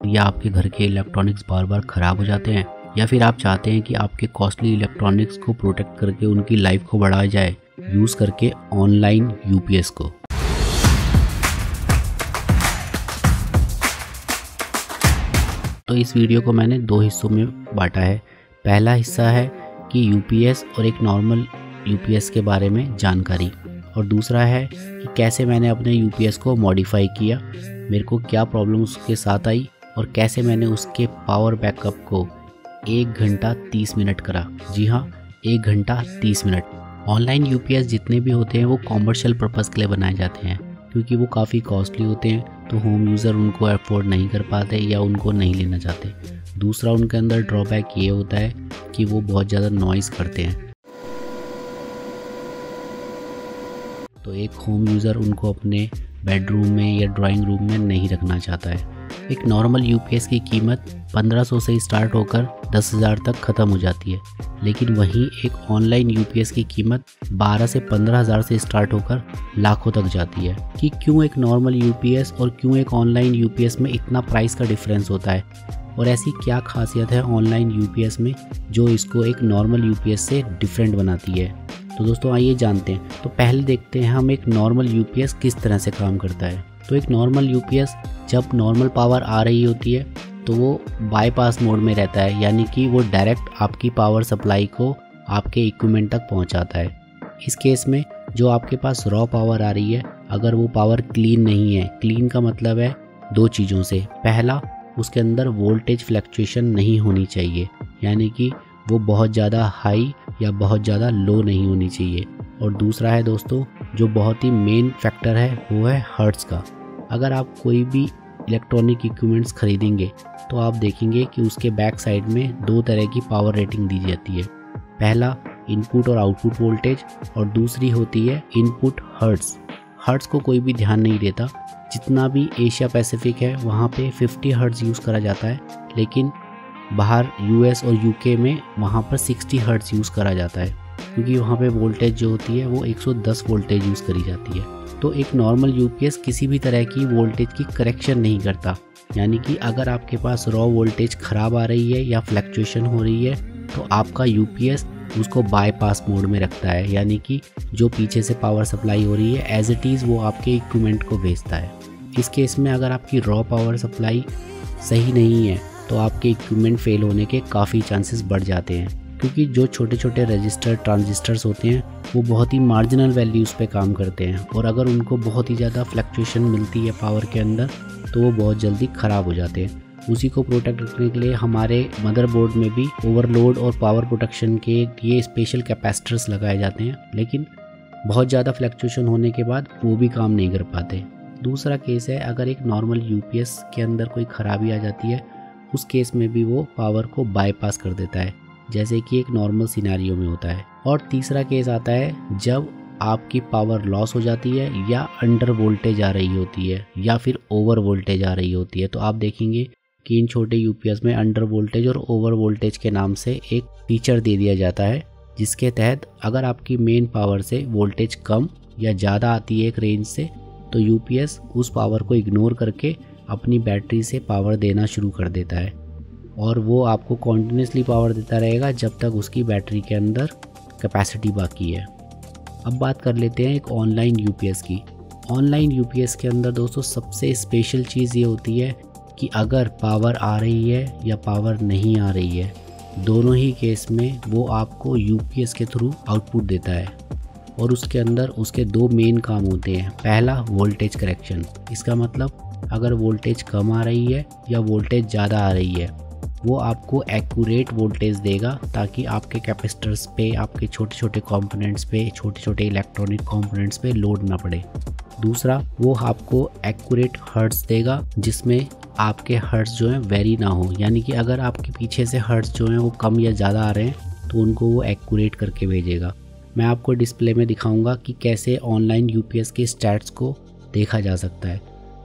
या आपके घर के इलेक्ट्रॉनिक्स बार बार ख़राब हो जाते हैं, या फिर आप चाहते हैं कि आपके कॉस्टली इलेक्ट्रॉनिक्स को प्रोटेक्ट करके उनकी लाइफ को बढ़ाया जाए यूज़ करके ऑनलाइन यूपीएस को। तो इस वीडियो को मैंने 2 हिस्सों में बांटा है। पहला हिस्सा है कि यूपीएस और एक नॉर्मल यूपीएस के बारे में जानकारी, और दूसरा है कि कैसे मैंने अपने यूपीएस को मॉडिफाई किया, मेरे को क्या प्रॉब्लम उसके साथ आई और कैसे मैंने उसके पावर बैकअप को 1 घंटा 30 मिनट करा। जी हाँ, 1 घंटा 30 मिनट। ऑनलाइन यूपीएस जितने भी होते हैं वो कॉमर्शियल पर्पज़ के लिए बनाए जाते हैं, क्योंकि वो काफ़ी कॉस्टली होते हैं, तो होम यूज़र उनको अफोर्ड नहीं कर पाते या उनको नहीं लेना चाहते। दूसरा उनके अंदर ड्रॉबैक ये होता है कि वो बहुत ज़्यादा नॉइज़ करते हैं, तो एक होम यूज़र उनको अपने बेडरूम में या ड्राइंग रूम में नहीं रखना चाहता है। एक नॉर्मल यूपीएस की कीमत 1500 से स्टार्ट होकर 10,000 तक ख़त्म हो जाती है, लेकिन वहीं एक ऑनलाइन यूपीएस की कीमत 12 से 15,000 से स्टार्ट होकर लाखों तक जाती है। कि क्यों एक नॉर्मल यूपीएस और क्यों एक ऑनलाइन यूपीएस में इतना प्राइस का डिफरेंस होता है, और ऐसी क्या खासियत है ऑनलाइन यूपीएस में जो इसको एक नॉर्मल यूपीएस से डिफरेंट बनाती है। तो दोस्तों आइए जानते हैं। तो पहले देखते हैं हम एक नॉर्मल यूपीएस किस तरह से काम करता है। तो एक नॉर्मल यूपीएस जब नॉर्मल पावर आ रही होती है तो वो बाईपास मोड में रहता है, यानी कि वो डायरेक्ट आपकी पावर सप्लाई को आपके इक्विपमेंट तक पहुंचाता है। इस केस में जो आपके पास रॉ पावर आ रही है, अगर वो पावर क्लीन नहीं है, क्लीन का मतलब है 2 चीज़ों से। पहला, उसके अंदर वोल्टेज फ्लक्चुएशन नहीं होनी चाहिए, यानी कि वो बहुत ज़्यादा हाई या बहुत ज़्यादा लो नहीं होनी चाहिए। और दूसरा है दोस्तों, जो बहुत ही मेन फैक्टर है, वो है हर्ट्ज़ का। अगर आप कोई भी इलेक्ट्रॉनिक इक्विपमेंट्स खरीदेंगे तो आप देखेंगे कि उसके बैक साइड में 2 तरह की पावर रेटिंग दी जाती है। पहला इनपुट और आउटपुट वोल्टेज, और दूसरी होती है इनपुट हर्ट्ज़। हर्ट्ज़ को कोई भी ध्यान नहीं देता। जितना भी एशिया पैसिफिक है वहाँ पे 50 हर्ट्ज़ यूज़ करा जाता है, लेकिन बाहर यूएस और यूके में वहाँ पर 60 हर्ट्ज़ यूज़ करा जाता है, क्योंकि वहाँ पे वोल्टेज जो होती है वो 110 वोल्टेज यूज़ करी जाती है। तो एक नॉर्मल यूपीएस किसी भी तरह की वोल्टेज की करेक्शन नहीं करता, यानी कि अगर आपके पास रॉ वोल्टेज ख़राब आ रही है या फ्लक्चुएशन हो रही है तो आपका यूपीएस उसको बाईपास मोड में रखता है, यानी कि जो पीछे से पावर सप्लाई हो रही है एज इट इज़ वो आपके इक्विपमेंट को भेजता है। इस केस में अगर आपकी रॉ पावर सप्लाई सही नहीं है तो आपके इक्विपमेंट फेल होने के काफ़ी चांसेस बढ़ जाते हैं, क्योंकि जो छोटे छोटे रजिस्टर ट्रांजिस्टर्स होते हैं वो बहुत ही मार्जिनल वैल्यूज़ पे काम करते हैं, और अगर उनको बहुत ही ज़्यादा फ्लक्चुएशन मिलती है पावर के अंदर तो वो बहुत जल्दी ख़राब हो जाते हैं। उसी को प्रोटेक्ट रखने के लिए हमारे मदरबोर्ड में भी ओवरलोड और पावर प्रोटेक्शन के लिए स्पेशल कैपेसिटर्स लगाए जाते हैं, लेकिन बहुत ज़्यादा फ्लक्चुएशन होने के बाद वो भी काम नहीं कर पाते। दूसरा केस है, अगर एक नॉर्मल यूपीएस के अंदर कोई ख़राबी आ जाती है, उस केस में भी वो पावर को बाईपास कर देता है, जैसे कि एक नॉर्मल सिनेरियो में होता है। और तीसरा केस आता है जब आपकी पावर लॉस हो जाती है या अंडर वोल्टेज आ रही होती है या फिर ओवर वोल्टेज आ रही होती है। तो आप देखेंगे कि इन छोटे यूपीएस में अंडर वोल्टेज और ओवर वोल्टेज के नाम से एक फीचर दे दिया जाता है, जिसके तहत अगर आपकी मेन पावर से वोल्टेज कम या ज़्यादा आती है एक रेंज से, तो यूपीएस उस पावर को इग्नोर करके अपनी बैटरी से पावर देना शुरू कर देता है, और वो आपको कॉन्टिन्यूसली पावर देता रहेगा जब तक उसकी बैटरी के अंदर कैपेसिटी बाकी है। अब बात कर लेते हैं एक ऑनलाइन यूपीएस की। ऑनलाइन यूपीएस के अंदर दोस्तों सबसे स्पेशल चीज़ ये होती है कि अगर पावर आ रही है या पावर नहीं आ रही है, दोनों ही केस में वो आपको यूपीएस के थ्रू आउटपुट देता है, और उसके अंदर उसके 2 मेन काम होते हैं। पहला वोल्टेज करेक्शन, इसका मतलब अगर वोल्टेज कम आ रही है या वोल्टेज ज़्यादा आ रही है वो आपको एक्यूरेट वोल्टेज देगा, ताकि आपके कैपेसिटर्स पे, आपके छोटे छोटे कंपोनेंट्स पे, छोटे छोटे इलेक्ट्रॉनिक कंपोनेंट्स पे लोड ना पड़े। दूसरा, वो आपको एक्यूरेट हर्ट्ज़ देगा, जिसमें आपके हर्ट्ज़ जो हैं वेरी ना हो, यानी कि अगर आपके पीछे से हर्ट्ज़ जो हैं वो कम या ज़्यादा आ रहे हैं तो उनको वो एक्यूरेट करके भेजेगा। मैं आपको डिस्प्ले में दिखाऊंगा कि कैसे ऑनलाइन यूपीएस के स्टैट्स को देखा जा सकता है।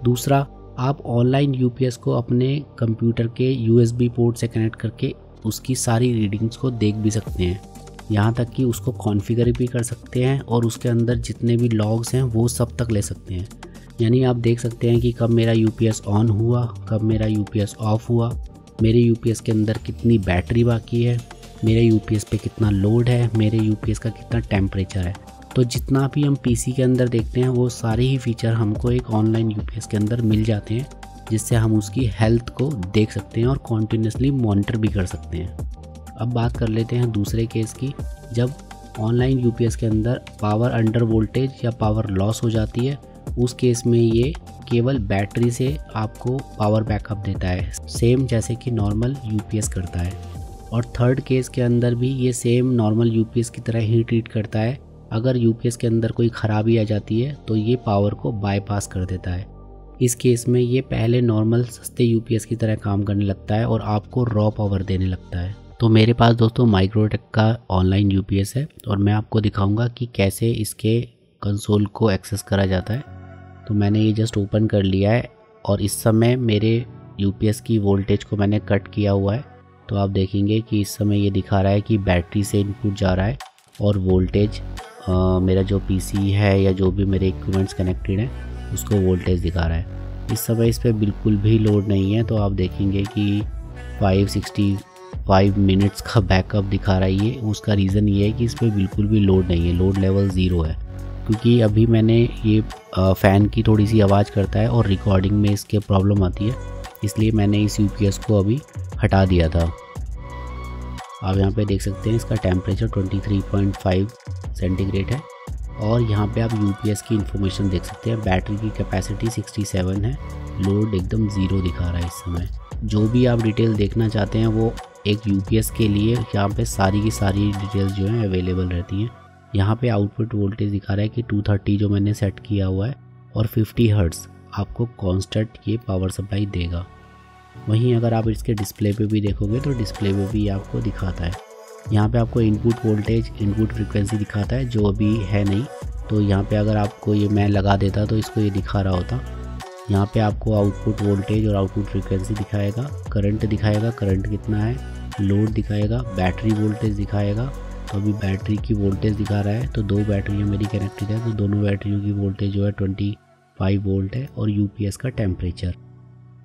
दूसरा, आप ऑनलाइन यूपीएस को अपने कंप्यूटर के यूएसबी पोर्ट से कनेक्ट करके उसकी सारी रीडिंग्स को देख भी सकते हैं, यहाँ तक कि उसको कॉन्फ़िगर भी कर सकते हैं और उसके अंदर जितने भी लॉग्स हैं वो सब तक ले सकते हैं। यानी आप देख सकते हैं कि कब मेरा यूपीएस ऑन हुआ, कब मेरा यूपीएस ऑफ हुआ, मेरे यूपीएस के अंदर कितनी बैटरी बाकी है, मेरे यूपीएस पे कितना लोड है, मेरे यूपीएस का कितना टेम्परेचर है। तो जितना भी हम पीसी के अंदर देखते हैं वो सारे ही फीचर हमको एक ऑनलाइन यूपीएस के अंदर मिल जाते हैं, जिससे हम उसकी हेल्थ को देख सकते हैं और कॉन्टीन्यूसली मॉनिटर भी कर सकते हैं। अब बात कर लेते हैं दूसरे केस की, जब ऑनलाइन यूपीएस के अंदर पावर अंडर वोल्टेज या पावर लॉस हो जाती है। उस केस में ये केवल बैटरी से आपको पावर बैकअप देता है, सेम जैसे कि नॉर्मल यूपीएस करता है। और थर्ड केस के अंदर भी ये सेम नॉर्मल यूपीएस की तरह ही ट्रीट करता है। अगर यूपीएस के अंदर कोई ख़राबी आ जाती है तो ये पावर को बाईपास कर देता है। इस केस में ये पहले नॉर्मल सस्ते यूपीएस की तरह काम करने लगता है और आपको रॉ पावर देने लगता है। तो मेरे पास दोस्तों माइक्रोटेक का ऑनलाइन यूपीएस है और मैं आपको दिखाऊंगा कि कैसे इसके कंसोल को एक्सेस करा जाता है। तो मैंने ये जस्ट ओपन कर लिया है और इस समय मेरे यूपीएस की वोल्टेज को मैंने कट किया हुआ है। तो आप देखेंगे कि इस समय ये दिखा रहा है कि बैटरी से इनपुट जा रहा है और वोल्टेज मेरा जो पीसी है या जो भी मेरे इक्विपमेंट्स कनेक्टेड हैं उसको वोल्टेज दिखा रहा है। इस समय इस पर बिल्कुल भी लोड नहीं है। तो आप देखेंगे कि 565 मिनट्स का बैकअप दिखा रहा है ये। उसका रीज़न ये है कि इस पर बिल्कुल भी लोड नहीं है, लोड लेवल 0 है। क्योंकि अभी मैंने ये फ़ैन की थोड़ी सी आवाज़ करता है और रिकॉर्डिंग में इसके प्रॉब्लम आती है, इसलिए मैंने इस यूपीएस को अभी हटा दिया था। आप यहाँ पे देख सकते हैं इसका टेम्परेचर 23.5 सेंटीग्रेड है और यहाँ पे आप यूपीएस की इन्फॉर्मेशन देख सकते हैं। बैटरी की कैपेसिटी 67 है, लोड एकदम 0 दिखा रहा है इस समय। जो भी आप डिटेल देखना चाहते हैं वो एक यूपीएस के लिए यहाँ पे सारी की सारी डिटेल्स जो हैं अवेलेबल रहती हैं। यहाँ पे आउटपुट वोल्टेज दिखा रहा है कि 230 जो मैंने सेट किया हुआ है और 50 हर्ट्ज़ आपको कॉन्स्टेंट ये पावर सप्लाई देगा। वहीं अगर आप इसके डिस्प्ले पे भी देखोगे तो डिस्प्ले पे भी आपको दिखाता है। यहाँ पे आपको इनपुट वोल्टेज, इनपुट फ्रीक्वेंसी दिखाता है, जो अभी है नहीं। तो यहाँ पे अगर आपको ये मैं लगा देता तो इसको ये दिखा रहा होता। यहाँ पे आपको आउटपुट वोल्टेज और आउटपुट फ्रीक्वेंसी दिखाएगा, करंट दिखाएगा, करंट कितना है, लोड दिखाएगा, बैटरी वोल्टेज दिखाएगा। तो अभी बैटरी की वोल्टेज दिखा रहा है। तो 2 बैटरियाँ मेरी कनेक्टेड है, तो दोनों बैटरियों की वोल्टेज जो है 25 वोल्ट है और यूपीएस का टेम्परेचर।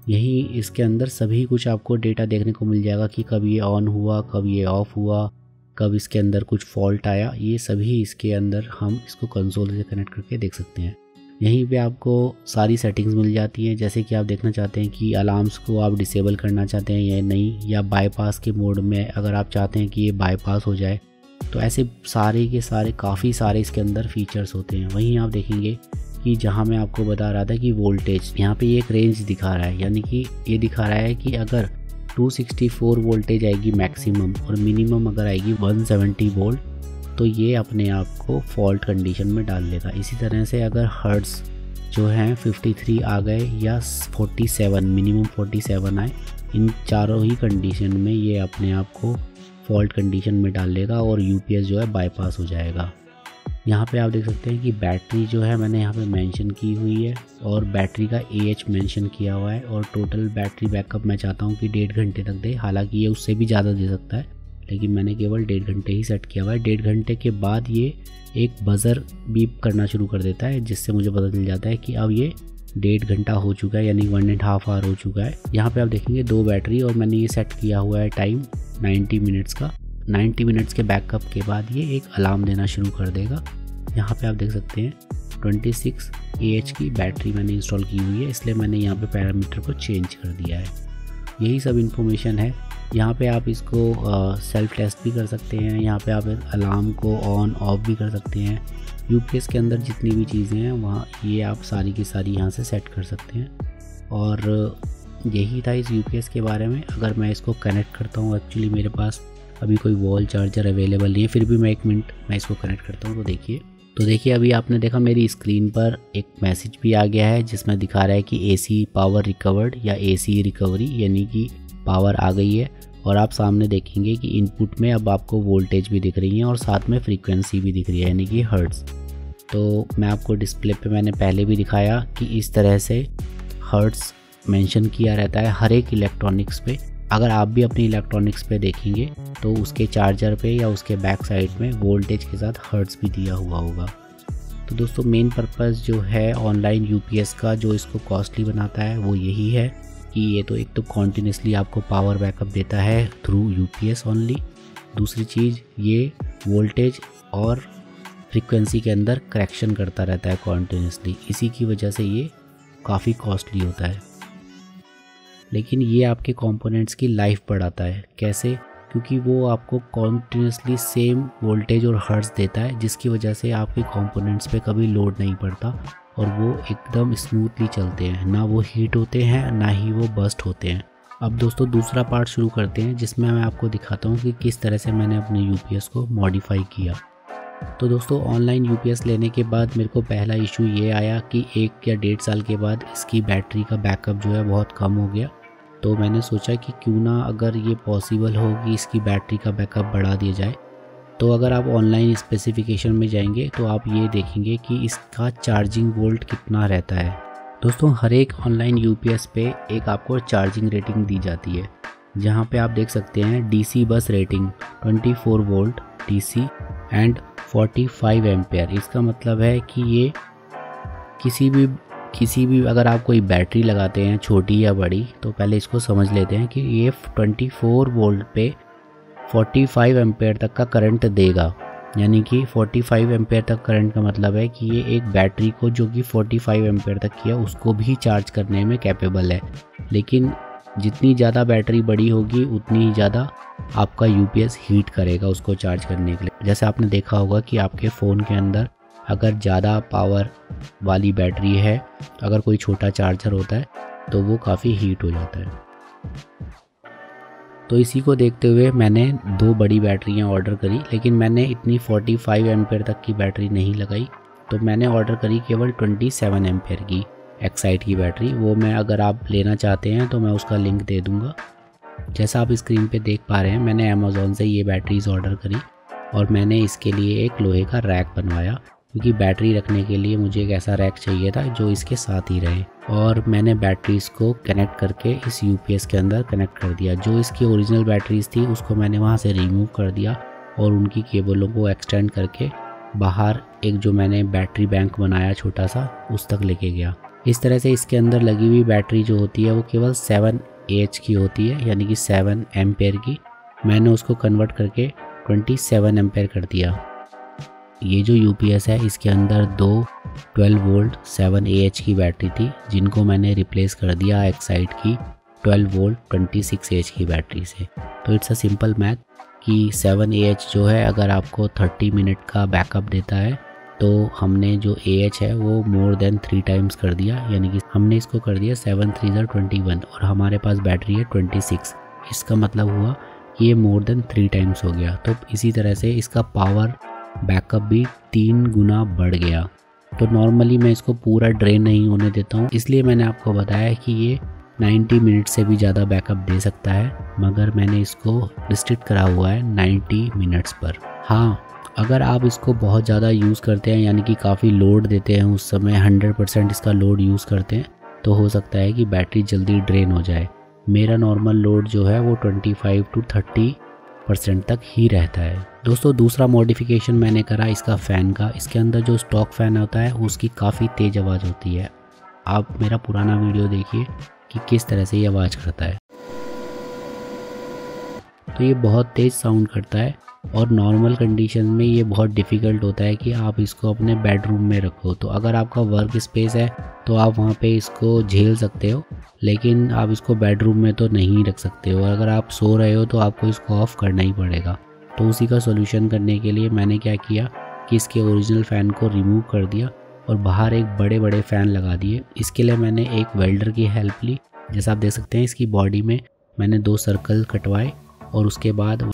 यही इसके अंदर सभी कुछ आपको डेटा देखने को मिल जाएगा कि कब ये ऑन हुआ, कब ये ऑफ़ हुआ, कब इसके अंदर कुछ फॉल्ट आया। ये सभी इसके अंदर हम इसको कंसोल से कनेक्ट करके देख सकते हैं। यहीं पे आपको सारी सेटिंग्स मिल जाती हैं, जैसे कि आप देखना चाहते हैं कि अलार्म्स को आप डिसेबल करना चाहते हैं या नहीं, या बाईपास के मोड में अगर आप चाहते हैं कि ये बाईपास हो जाए। तो ऐसे सारे के सारे काफ़ी सारे इसके अंदर फीचर्स होते हैं। वहीं आप देखेंगे कि जहाँ मैं आपको बता रहा था कि वोल्टेज, यहाँ पे ये एक रेंज दिखा रहा है, यानी कि ये दिखा रहा है कि अगर 264 वोल्टेज आएगी मैक्सिमम और मिनिमम अगर आएगी 170 वोल्ट, तो ये अपने आप को फॉल्ट कंडीशन में डाल देगा। इसी तरह से अगर हर्ट्ज़ जो हैं 53 आ गए या 47, मिनिमम 47 आए, इन चारों ही कंडीशन में ये अपने आप को फॉल्ट कंडीशन में डाल देगा और यूपीएस जो है बाईपास हो जाएगा। यहाँ पे आप देख सकते हैं कि बैटरी जो है मैंने यहाँ पे मेंशन की हुई है और बैटरी का AH मेंशन किया हुआ है और टोटल बैटरी बैकअप मैं चाहता हूँ कि 1.5 घंटे तक दे। हालांकि ये उससे भी ज़्यादा दे सकता है, लेकिन मैंने केवल 1.5 घंटे ही सेट किया हुआ है। 1.5 घंटे के बाद ये एक बज़र बीप करना शुरू कर देता है, जिससे मुझे पता चल जाता है कि अब ये 1.5 घंटा हो चुका है, यानी 1.5 आवर हो चुका है। यहाँ पे आप देखेंगे 2 बैटरी और मैंने ये सेट किया हुआ है टाइम 90 मिनट्स का। 90 मिनट्स के बैकअप के बाद ये एक अलार्म देना शुरू कर देगा। यहाँ पे आप देख सकते हैं 26 AH की बैटरी मैंने इंस्टॉल की हुई है, इसलिए मैंने यहाँ पे पैरामीटर को चेंज कर दिया है। यही सब इन्फॉर्मेशन है। यहाँ पे आप इसको सेल्फ टेस्ट भी कर सकते हैं। यहाँ पे आप अलार्म को ऑन ऑफ भी कर सकते हैं। यूपीएस के अंदर जितनी भी चीज़ें हैं वहाँ ये आप सारी की सारी यहाँ से सेट कर सकते हैं। और यही था इस यूपीएस के बारे में। अगर मैं इसको कनेक्ट करता हूँ, एक्चुअली मेरे पास अभी कोई वॉल चार्जर अवेलेबल नहीं है, फिर भी मैं 1 मिनट मैं इसको कनेक्ट करता हूँ। तो देखिए अभी आपने देखा मेरी स्क्रीन पर एक मैसेज भी आ गया है जिसमें दिखा रहा है कि AC पावर रिकवर्ड या AC रिकवरी, यानी कि पावर आ गई है। और आप सामने देखेंगे कि इनपुट में अब आपको वोल्टेज भी दिख रही है और साथ में फ्रीक्वेंसी भी दिख रही है, यानी कि हर्ट्ज़। तो मैं आपको डिस्प्ले पे मैंने पहले भी दिखाया कि इस तरह से हर्ट्ज़ मेंशन किया रहता है हर एक इलेक्ट्रॉनिक्स पे। अगर आप भी अपनी इलेक्ट्रॉनिक्स पे देखेंगे तो उसके चार्जर पे या उसके बैक साइड में वोल्टेज के साथ हर्ट्ज़ भी दिया हुआ होगा। तो दोस्तों मेन पर्पस जो है ऑनलाइन यूपीएस का जो इसको कॉस्टली बनाता है वो यही है कि ये तो एक तो कॉन्टिन्यूसली आपको पावर बैकअप देता है थ्रू यूपीएस ओनली। दूसरी चीज़ ये वोल्टेज और फ्रीक्वेंसी के अंदर करेक्शन करता रहता है कॉन्टिन्यूसली, इसी की वजह से ये काफ़ी कॉस्टली होता है। लेकिन ये आपके कंपोनेंट्स की लाइफ बढ़ाता है। कैसे? क्योंकि वो आपको कॉन्टिन्यूसली सेम वोल्टेज और हर्ट्ज़ देता है, जिसकी वजह से आपके कंपोनेंट्स पे कभी लोड नहीं पड़ता और वो एकदम स्मूथली चलते हैं, ना वो हीट होते हैं ना ही वो बस्ट होते हैं। अब दोस्तों दूसरा पार्ट शुरू करते हैं, जिसमें मैं आपको दिखाता हूँ कि किस तरह से मैंने अपने यूपीएस को मॉडिफाई किया। तो दोस्तों ऑनलाइन यूपीएस लेने के बाद मेरे को पहला इशू ये आया कि 1 या 1.5 साल के बाद इसकी बैटरी का बैकअप जो है बहुत कम हो गया। तो मैंने सोचा कि क्यों ना अगर ये पॉसिबल हो कि इसकी बैटरी का बैकअप बढ़ा दिया जाए। तो अगर आप ऑनलाइन स्पेसिफिकेशन में जाएंगे तो आप ये देखेंगे कि इसका चार्जिंग वोल्ट कितना रहता है। दोस्तों हर एक ऑनलाइन यूपीएस पे एक आपको चार्जिंग रेटिंग दी जाती है, जहाँ पे आप देख सकते हैं DC bus rating 24 volt DC and 45 ampere. इसका मतलब है कि ये किसी भी अगर आप कोई बैटरी लगाते हैं छोटी या बड़ी, तो पहले इसको समझ लेते हैं कि ये 24 वोल्ट पे 45 एम्पेयर तक का करंट देगा। यानी कि 45 एम्पेयर तक करंट का मतलब है कि ये एक बैटरी को जो कि 45 एम्पेयर तक किया उसको भी चार्ज करने में कैपेबल है। लेकिन जितनी ज़्यादा बैटरी बड़ी होगी उतनी ही ज़्यादा आपका यूपीएस हीट करेगा उसको चार्ज करने के लिए। जैसे आपने देखा होगा कि आपके फ़ोन के अंदर अगर ज़्यादा पावर वाली बैटरी है, अगर कोई छोटा चार्जर होता है तो वो काफ़ी हीट हो जाता है। तो इसी को देखते हुए मैंने 2 बड़ी बैटरियां ऑर्डर करी, लेकिन मैंने इतनी 45 एम्पेयर तक की बैटरी नहीं लगाई। तो मैंने ऑर्डर करी केवल 27 एम्पेयर की एक्साइट की बैटरी। वो मैं अगर आप लेना चाहते हैं तो मैं उसका लिंक दे दूँगा। जैसा आप स्क्रीन पे देख पा रहे हैं, मैंने अमेज़ॉन से ये बैटरीज़ ऑर्डर करी और मैंने इसके लिए एक लोहे का रैक बनवाया, क्योंकि बैटरी रखने के लिए मुझे एक ऐसा रैक चाहिए था जो इसके साथ ही रहे। और मैंने बैटरीज़ को कनेक्ट करके इस यूपीएस के अंदर कनेक्ट कर दिया। जो इसकी ओरिजिनल बैटरीज़ थी उसको मैंने वहाँ से रिमूव कर दिया और उनकी केबलों को एक्सटेंड करके बाहर एक जो मैंने बैटरी बैंक बनाया छोटा सा, उस तक लेके गया। इस तरह से इसके अंदर लगी हुई बैटरी जो होती है वो केवल 7 AH की होती है, यानी कि 7 एम्पेयर की। मैंने उसको कन्वर्ट करके 27 एम्पेयर कर दिया। ये जो यूपीएस है इसके अंदर 2 12 वोल्ट 7 AH की बैटरी थी, जिनको मैंने रिप्लेस कर दिया एक्साइट की 12 वोल्ट 26 AH की बैटरी से। तो इट्स अ सिंपल मैथ कि 7 AH जो है अगर आपको 30 मिनट का बैकअप देता है, तो हमने जो AH है वो मोर देन 3 टाइम्स कर दिया, यानी कि हमने इसको कर दिया 7 3 21 और हमारे पास बैटरी है 26। इसका मतलब हुआ कि ये मोर देन 3 टाइम्स हो गया। तो इसी तरह से इसका पावर बैकअप भी 3 गुना बढ़ गया। तो नॉर्मली मैं इसको पूरा ड्रेन नहीं होने देता हूँ, इसलिए मैंने आपको बताया कि ये 90 मिनट से भी ज़्यादा बैकअप दे सकता है, मगर मैंने इसको रिस्ट्रिक्ट करा हुआ है 90 मिनट्स पर। हाँ, अगर आप इसको बहुत ज़्यादा यूज़ करते हैं, यानी कि काफ़ी लोड देते हैं, उस समय 100% इसका लोड यूज़ करते हैं, तो हो सकता है कि बैटरी जल्दी ड्रेन हो जाए। मेरा नॉर्मल लोड जो है वो 25 to 30% तक ही रहता है। दोस्तों दूसरा मॉडिफिकेशन मैंने करा इसका फ़ैन का। इसके अंदर जो स्टॉक फ़ैन होता है उसकी काफ़ी तेज़ आवाज़ होती है। आप मेरा पुराना वीडियो देखिए कि किस तरह से ये आवाज़ करता है। तो ये बहुत तेज़ साउंड करता है और नॉर्मल कंडीशन में ये बहुत डिफ़िकल्ट होता है कि आप इसको अपने बेडरूम में रखो। तो अगर आपका वर्क स्पेस है तो आप वहाँ पे इसको झेल सकते हो, लेकिन आप इसको बेडरूम में तो नहीं रख सकते हो। अगर आप सो रहे हो तो आपको इसको ऑफ़ करना ही पड़ेगा। तो उसी का सॉल्यूशन करने के लिए मैंने क्या किया कि इसके ओरिजिनल फ़ैन को रिमूव कर दिया और बाहर एक बड़े बड़े फ़ैन लगा दिए। इसके लिए मैंने एक वेल्डर की हेल्प ली। जैसा आप देख सकते हैं इसकी बॉडी में मैंने 2 सर्कल कटवाए और उसके बाद